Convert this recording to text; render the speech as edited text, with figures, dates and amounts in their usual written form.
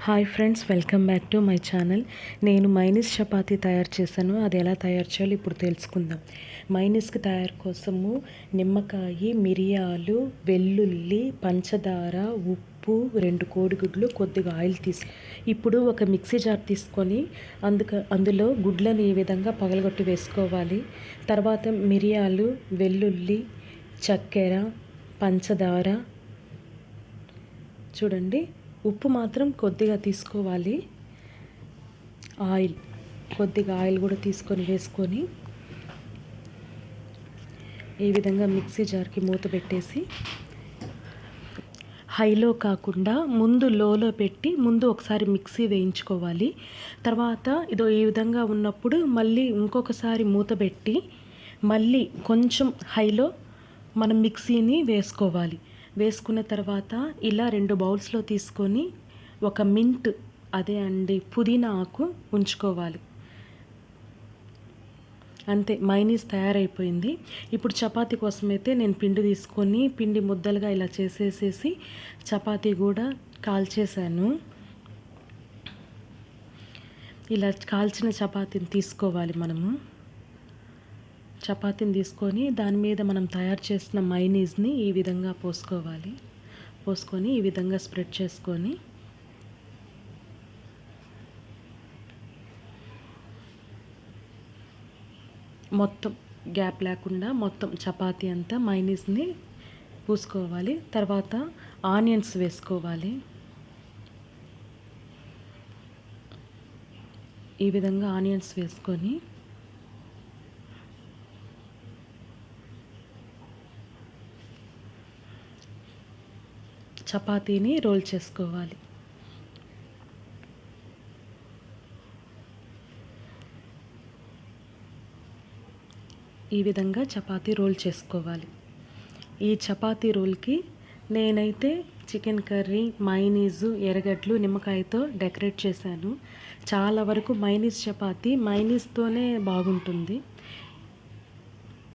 Hi friends, welcome back to my channel. నేను mayonnaise chapati తయారు చేశాను. అది ఎలా తయారు చేయాలో ఇప్పుడు తెలుసుకుందాం. మైనీస్కి తయారు కోసము నిమ్మకాయ, మిరియాలు, వెల్లుల్లి, పంచదార, ఉప్పు, 2 కోడిగుడ్లు, కొద్దిగా ఆయిల్ ఇప్పుడు ఒక మిక్సీ జార్ తీసుకొని అందులో గుడ్లను ఈ విధంగా పగలగొట్టి వేసుకోవాలి. తర్వాత మిరియాలు, వెల్లుల్లి, చక్కెర, పంచదార, చూడండి, ఉప్పు మాత్రం కొద్దిగా తీసుకోవాలి. కొద్దిగా ఆయిల్ కూడా వేసుకొని ఈ విధంగా మిక్సీ జార్కి మూత పెట్టేసి హైలో కాకుండా ముందు లోలో పెట్టి ఒకసారి మిక్సీ వేయించుకోవాలి. తర్వాత ఈ విధంగా ఉన్నప్పుడు మళ్ళీ ఇంకొకసారి మూత పెట్టి మళ్ళీ కొంచెం హైలో మనం మిక్సీని వేసుకోవాలి. వేసుకున్న తర్వాత ఇలా 2 బౌల్స్లో తీసుకొని ఒక మింట్, పుదీనా ఆకు ఉంచుకోవాలి. అంతే, మైనీస్ తయారైపోయింది. ఇప్పుడు చపాతీ కోసం అయితే నేను పిండి ముద్దలుగా ఇలా చేసేసేసి చపాతీ కూడా కాల్చేసాను. ఇలా కాల్చిన చపాతీని తీసుకోవాలి. చపాతీని తీసుకొని దాని మీద మనం తయారు చేసిన మైనీస్ని ఈ విధంగా పోసుకొని ఈ విధంగా స్ప్రెడ్ చేసుకొని మొత్తం గ్యాప్ లేకుండా మొత్తం చపాతీ అంతా మైనీస్ని పూసుకోవాలి. తర్వాత ఆనియన్స్ వేసుకోవాలి. ఈ విధంగా ఆనియన్స్ వేసుకొని చపాతీని రోల్ చేసుకోవాలి. ఈ విధంగా చపాతీ రోల్ చేసుకోవాలి. ఈ చపాతీ రోల్కి నేనైతే చికెన్ కర్రీ, మైనీసు, ఎర్రగడ్డలు, నిమ్మకాయతో డెకరేట్ చేశాను. చాలా వరకు మైనీస్ చపాతీ మైనీస్తోనే బాగుంటుంది.